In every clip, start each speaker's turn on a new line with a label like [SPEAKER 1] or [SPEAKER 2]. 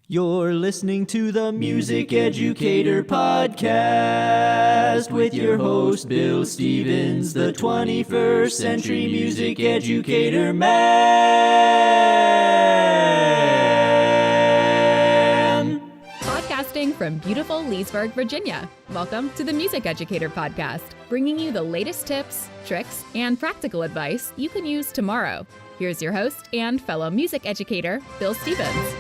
[SPEAKER 1] You're listening to the Music Educator Podcast with your host, Bill Stevens, the 21st century music educator man.
[SPEAKER 2] Podcasting from beautiful Leesburg, Virginia. Welcome to the Music Educator Podcast, bringing you the latest tips, tricks, and practical advice you can use tomorrow. Here's your host and fellow music educator, Bill Stevens.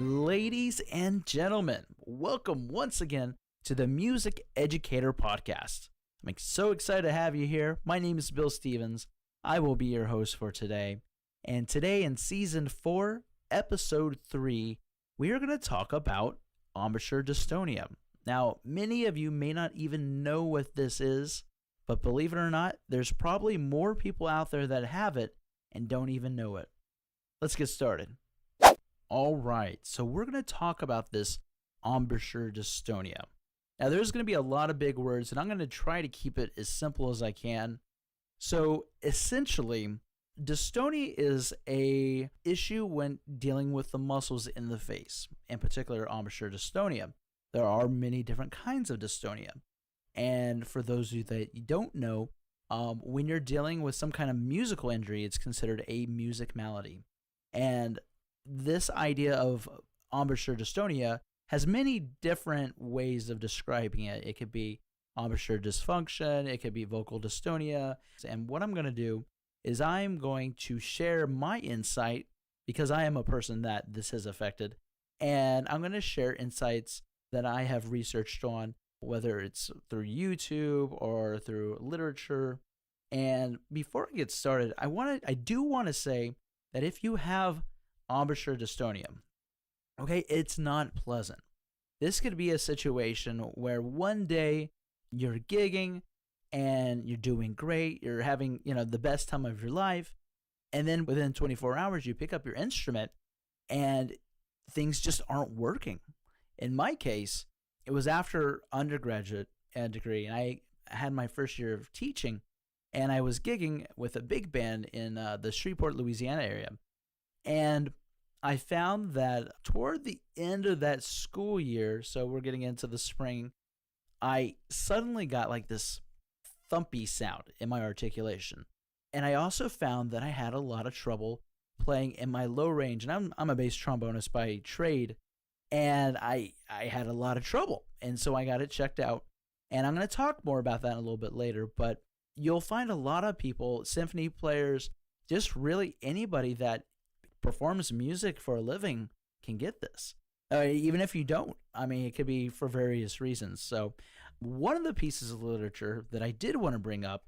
[SPEAKER 3] Ladies and gentlemen, welcome once again to the Music Educator Podcast. I'm so excited to have you here. My name is Bill Stevens. I will be your host for today. And today in Season 4, Episode 3, we are going to talk about Embouchure Dystonia. Now, many of you may not even know what this is, but believe it or not, there's probably more people out there that have it and don't even know it. Let's get started. All right, so we're going to talk about this Embouchure Dystonia. Now, there's going to be a lot of big words, and I'm going to try to keep it as simple as I can. So, essentially, dystonia is a issue when dealing with the muscles in the face, in particular, embouchure dystonia. There are many different kinds of dystonia. And for those of you that you don't know, when you're dealing with some kind of musical injury, it's considered a music malady. And this idea of embouchure dystonia has many different ways of describing it. It could be embouchure dysfunction, it could be vocal dystonia. And what I'm going to do is I'm going to share my insight because I am a person that this has affected. And I'm going to share insights that I have researched on, whether it's through YouTube or through literature. And before I get started, I do want to say that if you have embouchure dystonia, okay, it's not pleasant. This could be a situation where one day you're gigging and you're doing great, you're having, the best time of your life, and then within 24 hours you pick up your instrument and things just aren't working. In my case, it was after undergraduate degree, and I had my first year of teaching, and I was gigging with a big band in the Shreveport, Louisiana area. And I found that toward the end of that school year, so we're getting into the spring, I suddenly got like this thumpy sound in my articulation. And I also found that I had a lot of trouble playing in my low range. And I'm a bass trombonist by trade, and I had a lot of trouble. And so I got it checked out. And I'm going to talk more about that a little bit later. But you'll find a lot of people, symphony players, just really anybody that performs music for a living can get this. Even if you don't, it could be for various reasons. So one of the pieces of literature that I did want to bring up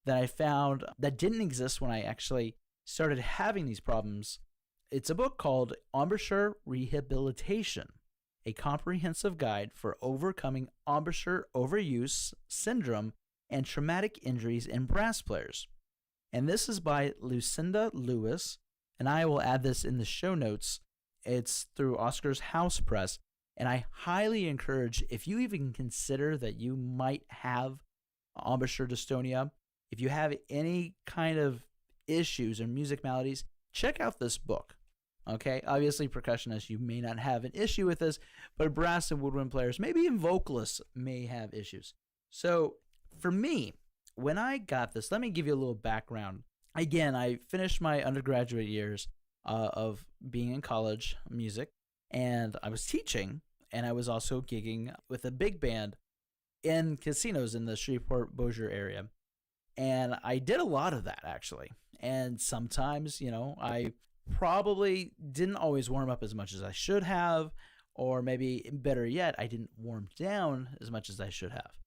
[SPEAKER 3] that I found that didn't exist when I actually started having these problems, it's a book called Embouchure Rehabilitation, a comprehensive guide for overcoming embouchure overuse syndrome and traumatic injuries in brass players. And this is by Lucinda Lewis, and I will add this in the show notes. It's through Oscar's House Press, and I highly encourage, if you even consider that you might have embouchure dystonia, if you have any kind of issues or music maladies, check out this book. Okay, obviously percussionists, you may not have an issue with this, but brass and woodwind players, maybe even vocalists may have issues. So for me, when I got this, let me give you a little background. Again, I finished my undergraduate years of being in college music, and I was teaching, and I was also gigging with a big band in casinos in the Shreveport Bossier area. And I did a lot of that, actually. And sometimes, I probably didn't always warm up as much as I should have, or maybe better yet, I didn't warm down as much as I should have.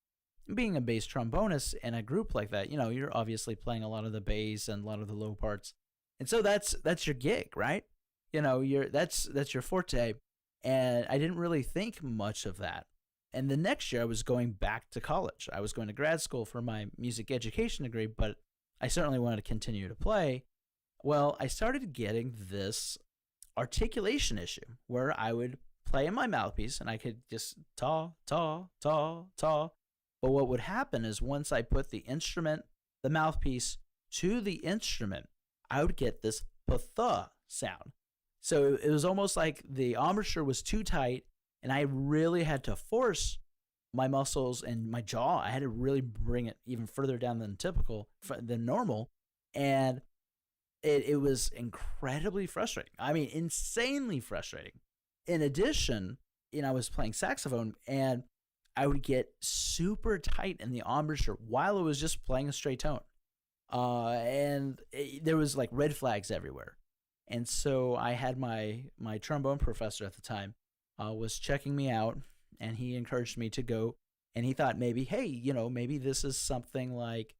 [SPEAKER 3] Being a bass trombonist in a group like that, you're obviously playing a lot of the bass and a lot of the low parts. And so that's your gig, right? That's your forte. And I didn't really think much of that. And the next year I was going back to college. I was going to grad school for my music education degree, but I certainly wanted to continue to play. Well, I started getting this articulation issue where I would play in my mouthpiece and I could just taw. But what would happen is once I put the mouthpiece to the instrument, I would get this patha sound. So it was almost like the embouchure was too tight, and I really had to force my muscles and my jaw. I had to really bring it even further down than normal. And it was incredibly frustrating. I mean, insanely frustrating. In addition, I was playing saxophone, and I would get super tight in the embouchure while I was just playing a straight tone. There was like red flags everywhere. And so I had my trombone professor at the time was checking me out, and he encouraged me to go. And he thought maybe, hey, maybe this is something like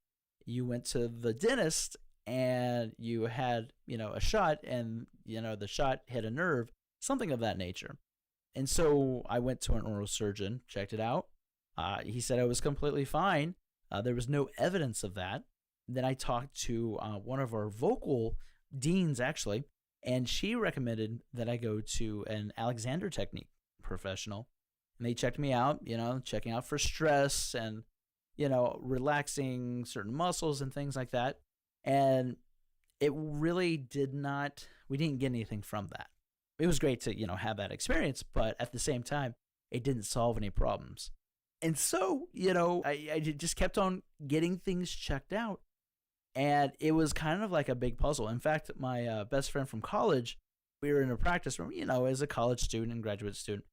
[SPEAKER 3] you went to the dentist and you had, a shot, and, the shot hit a nerve, something of that nature. And so I went to an oral surgeon, checked it out. He said I was completely fine. There was no evidence of that. Then I talked to one of our vocal deans, actually, and she recommended that I go to an Alexander Technique professional. And they checked me out, checking out for stress and, relaxing certain muscles and things like that. And it really we didn't get anything from that. It was great to, have that experience, but at the same time, it didn't solve any problems. And so, I just kept on getting things checked out. And it was kind of like a big puzzle. In fact, my best friend from college, we were in a practice room, as a college student and graduate student,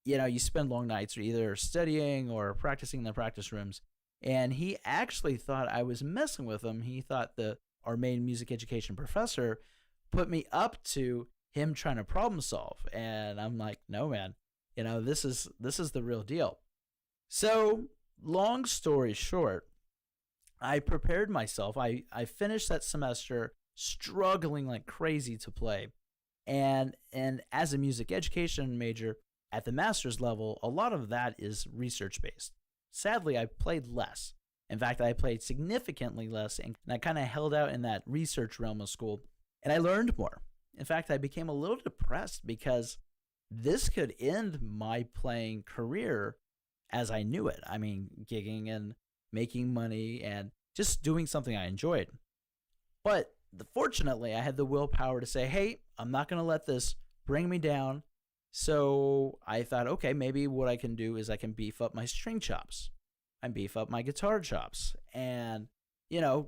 [SPEAKER 3] you spend long nights either studying or practicing in the practice rooms. And he actually thought I was messing with him. He thought our main music education professor put me up to him trying to problem solve. And I'm like, no, man, this is the real deal. So long story short, I prepared myself. I finished that semester struggling like crazy to play. And as a music education major at the master's level, a lot of that is research-based. Sadly, I played less. In fact, I played significantly less, and I kind of held out in that research realm of school, and I learned more. In fact, I became a little depressed because this could end my playing career as I knew it. I mean, gigging and making money and just doing something I enjoyed. But fortunately, I had the willpower to say, hey, I'm not going to let this bring me down. So I thought, okay, maybe what I can do is I can beef up my string chops and beef up my guitar chops and,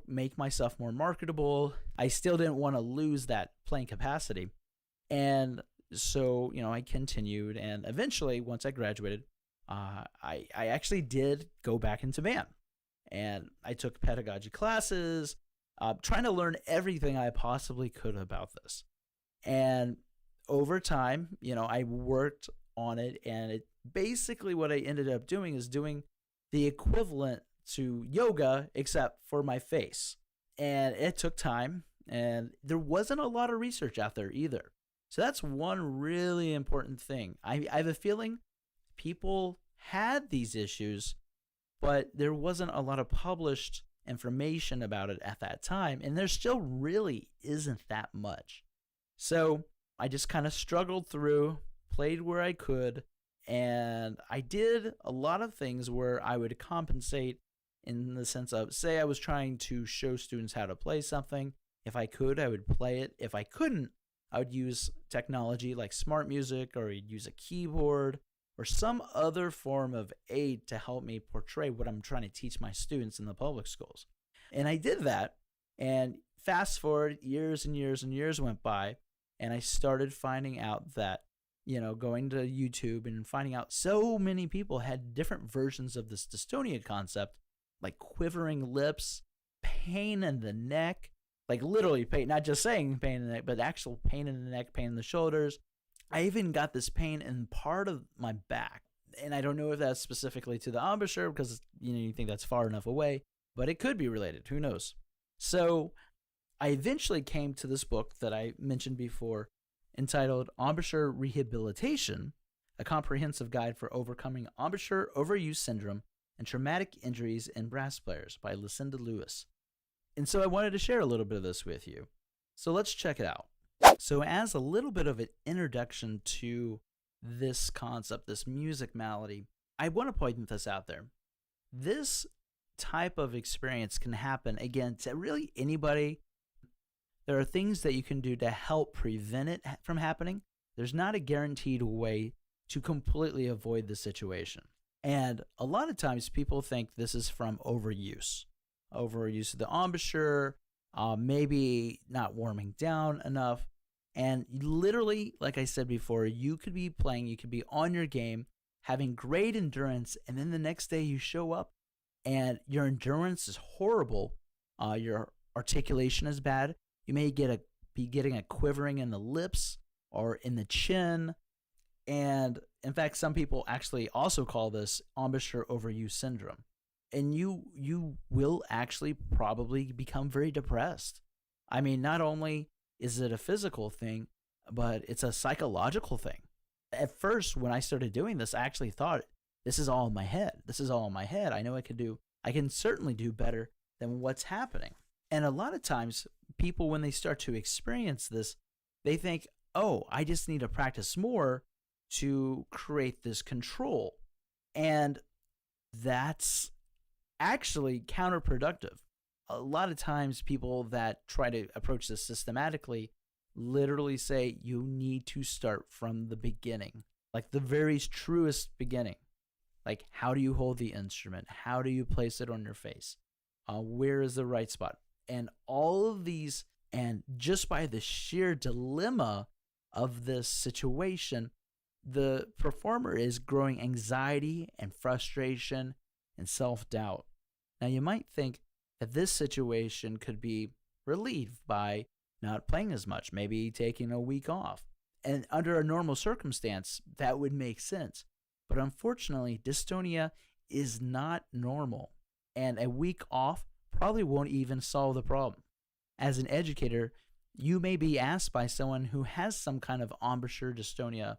[SPEAKER 3] make myself more marketable. I still didn't want to lose that playing capacity. And so, I continued. And eventually, once I graduated, I actually did go back into band. And I took pedagogy classes, trying to learn everything I possibly could about this. And over time, I worked on it, and basically what I ended up doing is doing the equivalent to yoga, except for my face. And it took time, and there wasn't a lot of research out there either. So that's one really important thing. I have a feeling people had these issues, but there wasn't a lot of published information about it at that time, and there still really isn't that much. So I just kind of struggled through, played where I could, and I did a lot of things where I would compensate in the sense of, say I was trying to show students how to play something. If I could, I would play it. If I couldn't, I would use technology like smart music, or I'd use a keyboard or some other form of aid to help me portray what I'm trying to teach my students in the public schools. And I did that, and fast forward, years and years and years went by, and I started finding out that, going to YouTube and finding out so many people had different versions of this dystonia concept, like quivering lips, pain in the neck, like literally pain, not just saying pain in the neck, but actual pain in the neck, pain in the shoulders. I even got this pain in part of my back. And I don't know if that's specifically to the embouchure because, you think that's far enough away, but it could be related. Who knows? So I eventually came to this book that I mentioned before, entitled Embouchure Rehabilitation, a comprehensive guide for overcoming embouchure overuse syndrome and traumatic injuries in brass players, by Lucinda Lewis. And so I wanted to share a little bit of this with you. So let's check it out. So as a little bit of an introduction to this concept, this music malady, I want to point this out there. This type of experience can happen, again, to really anybody. There are things that you can do to help prevent it from happening. There's not a guaranteed way to completely avoid the situation. And a lot of times people think this is from overuse of the embouchure, maybe not warming down enough. And literally, like I said before, you could be playing, you could be on your game, having great endurance, and then the next day you show up and your endurance is horrible. Your articulation is bad. You may be getting a quivering in the lips or in the chin. And in fact, some people actually also call this embouchure overuse syndrome. And you will actually probably become very depressed. I mean, not only is it a physical thing, but it's a psychological thing. At first, when I started doing this, I actually thought, this is all in my head. This is all in my head. I know I can certainly do better than what's happening. And a lot of times, people, when they start to experience this, they think, oh, I just need to practice more to create this control. And that's actually counterproductive. A lot of times people that try to approach this systematically literally say you need to start from the beginning, like the very truest beginning. Like, how do you hold the instrument? How do you place it on your face? Where is the right spot? And all of these, and just by the sheer dilemma of this situation, the performer is growing anxiety and frustration and self-doubt. Now, you might think that this situation could be relieved by not playing as much, maybe taking a week off. And under a normal circumstance, that would make sense. But unfortunately, dystonia is not normal, and a week off probably won't even solve the problem. As an educator, you may be asked by someone who has some kind of embouchure dystonia,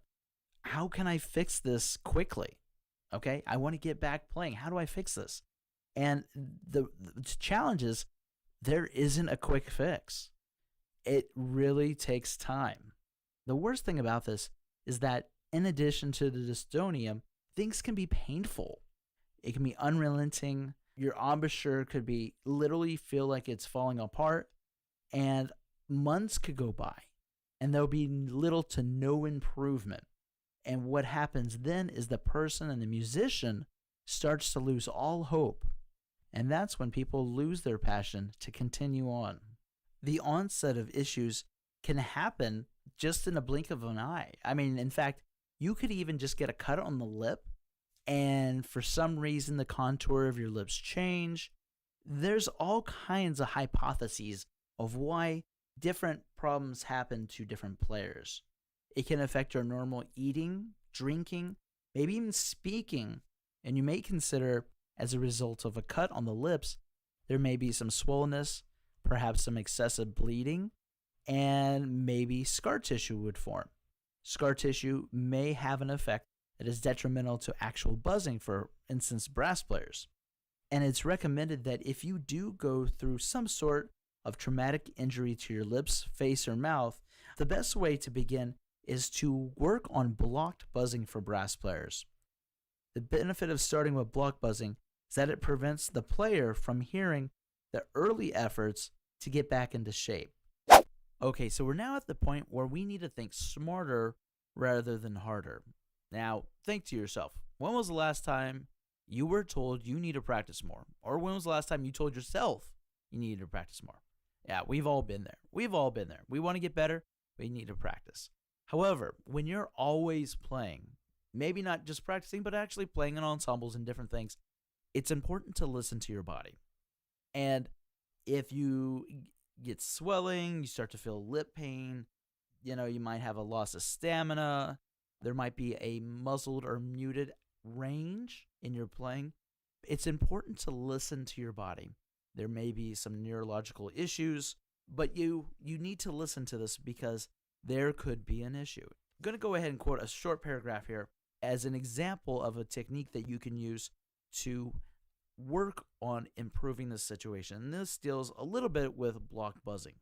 [SPEAKER 3] how can I fix this quickly? Okay, I want to get back playing. How do I fix this? And the challenge is there isn't a quick fix. It really takes time. The worst thing about this is that in addition to the dystonia, things can be painful. It can be unrelenting. Your embouchure could be literally feel like it's falling apart, and months could go by and there'll be little to no improvement. And what happens then is the person and the musician starts to lose all hope. And that's when people lose their passion to continue on. The onset of issues can happen just in a blink of an eye. I mean, in fact, you could even just get a cut on the lip, and for some reason the contour of your lips change. There's all kinds of hypotheses of why different problems happen to different players. It can affect your normal eating, drinking, maybe even speaking, and you may consider, as a result of a cut on the lips, there may be some swollenness, perhaps some excessive bleeding, and maybe scar tissue would form. Scar tissue may have an effect that is detrimental to actual buzzing, for instance, brass players. And it's recommended that if you do go through some sort of traumatic injury to your lips, face, or mouth, the best way to begin is to work on blocked buzzing for brass players. The benefit of starting with blocked buzzing is that it prevents the player from hearing the early efforts to get back into shape. Okay, so we're now at the point where we need to think smarter rather than harder. Now, think to yourself, when was the last time you were told you need to practice more? Or when was the last time you told yourself you needed to practice more? Yeah, we've all been there. We've all been there. We want to get better. We need to practice. However, when you're always playing, maybe not just practicing, but actually playing in ensembles and different things, it's important to listen to your body. And if you get swelling, you start to feel lip pain, you might have a loss of stamina, there might be a muzzled or muted range in your playing, it's important to listen to your body. There may be some neurological issues, but you need to listen to this because there could be an issue. I'm going to go ahead and quote a short paragraph here as an example of a technique that you can use to work on improving the situation. And this deals a little bit with blocked buzzing.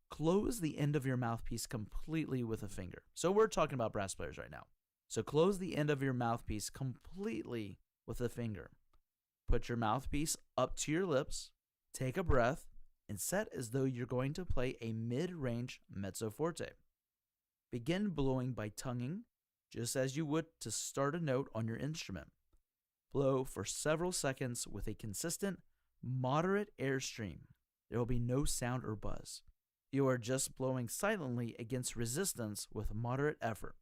[SPEAKER 3] Close the end of your mouthpiece completely with a finger. So we're talking about brass players right now. So close the end of your mouthpiece completely with a finger. Put your mouthpiece up to your lips. Take a breath and set as though you're going to play a mid-range mezzo forte. Begin blowing by tonguing, just as you would to start a note on your instrument. Blow for several seconds with a consistent, moderate airstream. There will be no sound or buzz. You are just blowing silently against resistance with moderate effort.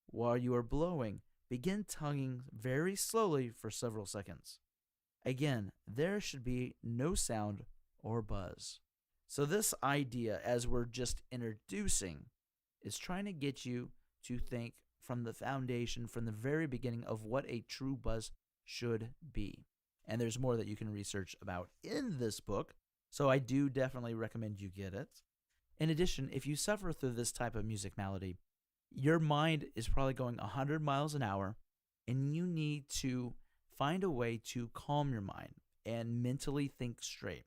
[SPEAKER 3] While you are blowing, begin tonguing very slowly for several seconds. Again, there should be no sound or buzz. So this idea, as we're just introducing, is trying to get you to think from the foundation, from the very beginning, of what a true buzz should be. And there's more that you can research about in this book, so I do definitely recommend you get it. In addition, if you suffer through this type of music malady, your mind is probably going 100 miles an hour, and you need to find a way to calm your mind and mentally think straight.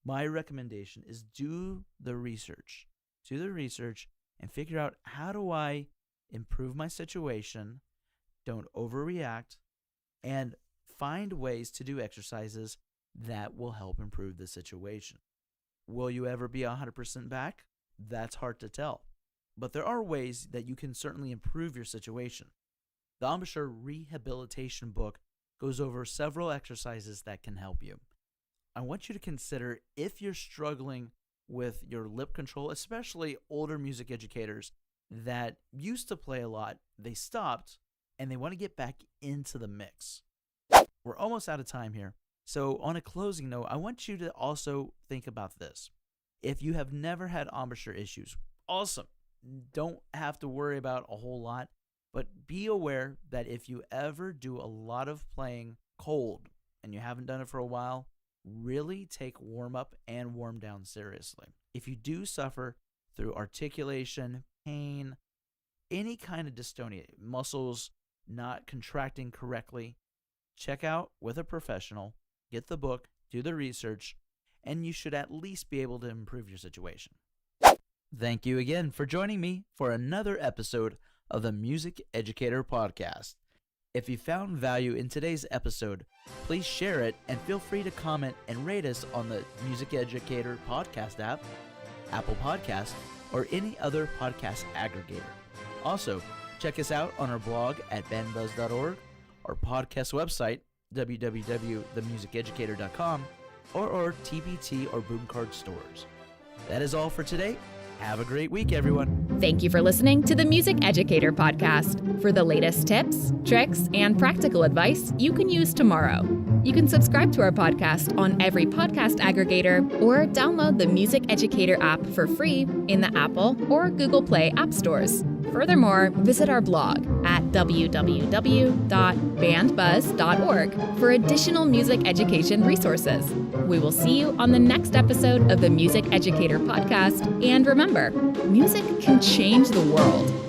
[SPEAKER 3] My recommendation is do the research. Do the research and figure out, how do I improve my situation, don't overreact, and find ways to do exercises that will help improve the situation. Will you ever be 100% back? That's hard to tell. But there are ways that you can certainly improve your situation. The Embouchure Rehabilitation book goes over several exercises that can help you. I want you to consider, if you're struggling with your lip control, especially older music educators that used to play a lot, they stopped, and they want to get back into the mix. We're almost out of time here. So on a closing note, I want you to also think about this. If you have never had embouchure issues, awesome. Don't have to worry about a whole lot, but be aware that if you ever do a lot of playing cold and you haven't done it for a while, really take warm up and warm down seriously. If you do suffer through articulation, pain, any kind of dystonia, muscles not contracting correctly, check out with a professional, get the book, do the research, and you should at least be able to improve your situation. Thank you again for joining me for another episode of the Music Educator Podcast. If you found value in today's episode, please share it and feel free to comment and rate us on the Music Educator Podcast app, Apple Podcasts, or any other podcast aggregator. Also, check us out on our blog at bandbuzz.org, our podcast website, www.themusiceducator.com, or our TBT or Boom Card stores. That is all for today. Have a great week, everyone.
[SPEAKER 2] Thank you for listening to the Music Educator Podcast. For the latest tips, tricks, and practical advice you can use tomorrow. You can subscribe to our podcast on every podcast aggregator or download the Music Educator app for free in the Apple or Google Play app stores. Furthermore, visit our blog at www.bandbuzz.org for additional music education resources. We will see you on the next episode of the Music Educator Podcast. And remember, music can change the world.